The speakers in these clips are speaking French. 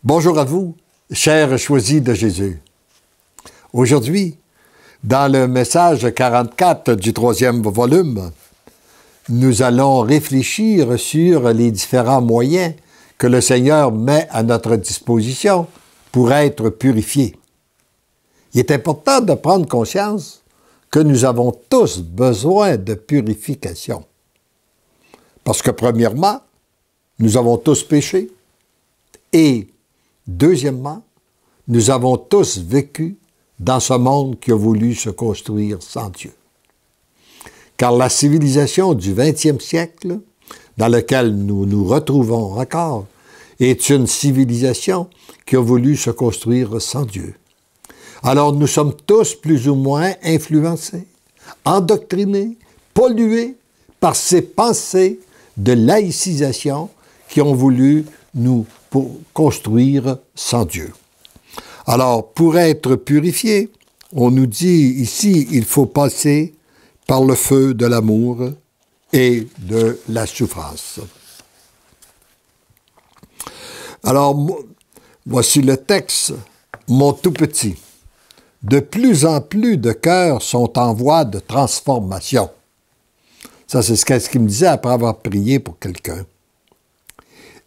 Bonjour à vous, chers choisis de Jésus. Aujourd'hui, dans le message 44 du 3e volume, nous allons réfléchir sur les différents moyens que le Seigneur met à notre disposition pour être purifiés. Il est important de prendre conscience que nous avons tous besoin de purification. Parce que premièrement, nous avons tous péché et deuxièmement, nous avons tous vécu dans ce monde qui a voulu se construire sans Dieu. Car la civilisation du 20e siècle, dans laquelle nous nous retrouvons encore, est une civilisation qui a voulu se construire sans Dieu. Alors nous sommes tous plus ou moins influencés, endoctrinés, pollués par ces pensées de laïcisation qui ont voulu nous construire sans Dieu. Alors, pour être purifié, on nous dit ici, il faut passer par le feu de l'amour et de la souffrance. Alors, voici le texte, mon tout petit. De plus en plus de cœurs sont en voie de transformation. Ça, c'est ce qu'il me disait après avoir prié pour quelqu'un.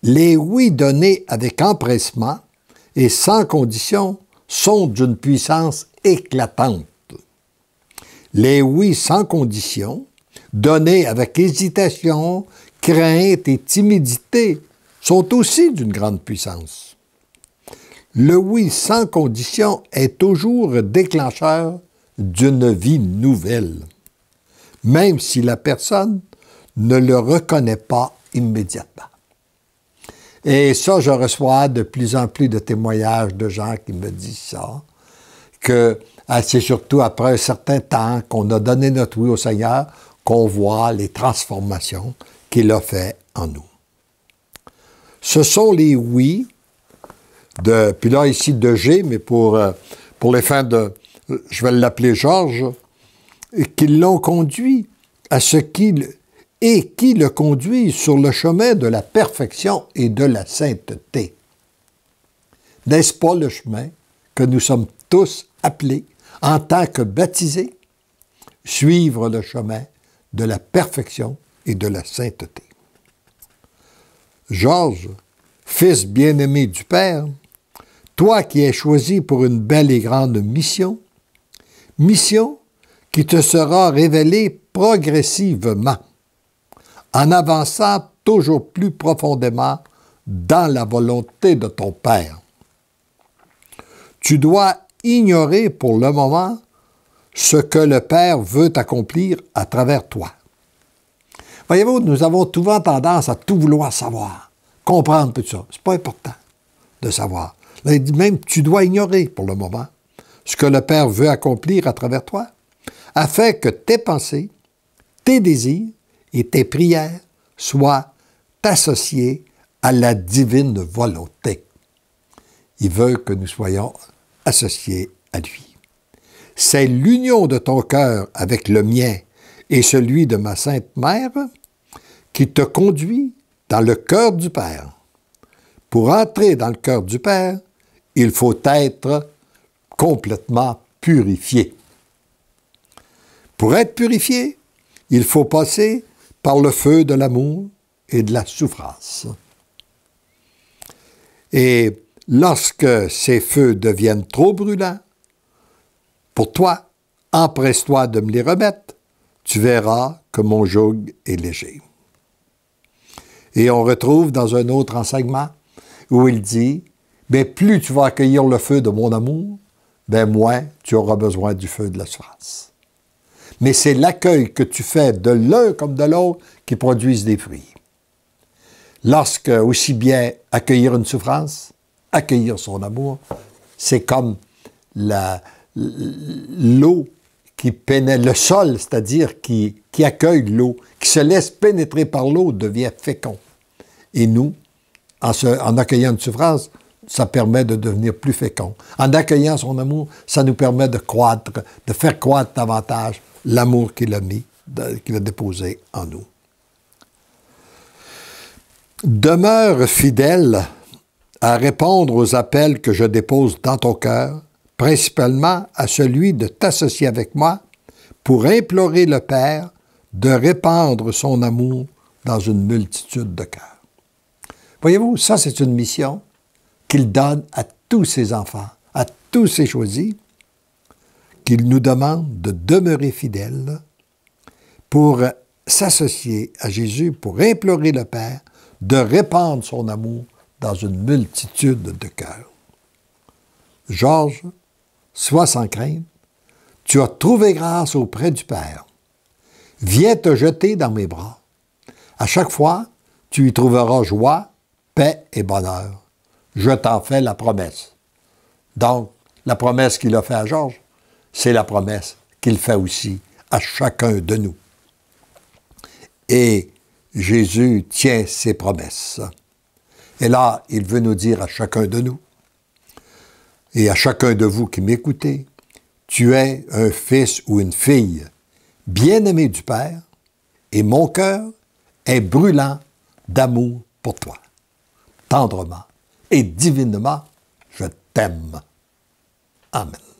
Les oui donnés avec empressement et sans condition sont d'une puissance éclatante. Les oui sans condition, donnés avec hésitation, crainte et timidité, sont aussi d'une grande puissance. Le oui sans condition est toujours déclencheur d'une vie nouvelle, même si la personne ne le reconnaît pas immédiatement. Et ça, je reçois de plus en plus de témoignages de gens qui me disent ça, que c'est surtout après un certain temps qu'on a donné notre oui au Seigneur qu'on voit les transformations qu'il a fait en nous. Ce sont les oui, puis là ici de G, mais pour les fins de, je vais l'appeler Georges, qui l'ont conduit à ce qu'il et qui le conduit sur le chemin de la perfection et de la sainteté. N'est-ce pas le chemin que nous sommes tous appelés, en tant que baptisés, suivre le chemin de la perfection et de la sainteté? Georges, fils bien-aimé du Père, toi qui es choisi pour une belle et grande mission qui te sera révélée progressivement, en avançant toujours plus profondément dans la volonté de ton Père. Tu dois ignorer pour le moment ce que le Père veut accomplir à travers toi. Voyez-vous, nous avons souvent tendance à tout vouloir savoir, comprendre tout ça. C'est pas important de savoir. Là, il dit même, tu dois ignorer pour le moment ce que le Père veut accomplir à travers toi, afin que tes pensées, tes désirs et tes prières soient associés à la divine volonté. Il veut que nous soyons associés à lui. C'est l'union de ton cœur avec le mien et celui de ma Sainte Mère qui te conduit dans le cœur du Père. Pour entrer dans le cœur du Père, il faut être complètement purifié. Pour être purifié, il faut passer par le feu de l'amour et de la souffrance. Et lorsque ces feux deviennent trop brûlants, pour toi, empresse-toi de me les remettre, tu verras que mon joug est léger. Et on retrouve dans un autre enseignement où il dit, bien, plus tu vas accueillir le feu de mon amour, bien, moins tu auras besoin du feu de la souffrance. Mais c'est l'accueil que tu fais de l'un comme de l'autre qui produisent des fruits. Lorsque, aussi bien accueillir une souffrance, accueillir son amour, c'est comme l'eau qui pénètre, le sol, c'est-à-dire qui accueille l'eau, qui se laisse pénétrer par l'eau, devient fécond. Et nous, en accueillant une souffrance, ça permet de devenir plus fécond. En accueillant son amour, ça nous permet de croître, de faire croître davantage l'amour qu'il a déposé en nous. Demeure fidèle à répondre aux appels que je dépose dans ton cœur, principalement à celui de t'associer avec moi pour implorer le Père de répandre son amour dans une multitude de cœurs. Voyez-vous, ça c'est une mission qu'il donne à tous ses enfants, à tous ses choisis, qu'il nous demande de demeurer fidèles pour s'associer à Jésus, pour implorer le Père de répandre son amour dans une multitude de cœurs. Georges, sois sans crainte, tu as trouvé grâce auprès du Père. Viens te jeter dans mes bras. À chaque fois, tu y trouveras joie, paix et bonheur. Je t'en fais la promesse. Donc, la promesse qu'il a faite à Georges, c'est la promesse qu'il fait aussi à chacun de nous. Et Jésus tient ses promesses. Et là, il veut nous dire à chacun de nous, et à chacun de vous qui m'écoutez, tu es un fils ou une fille bien-aimé du Père, et mon cœur est brûlant d'amour pour toi. Tendrement et divinement, je t'aime. Amen.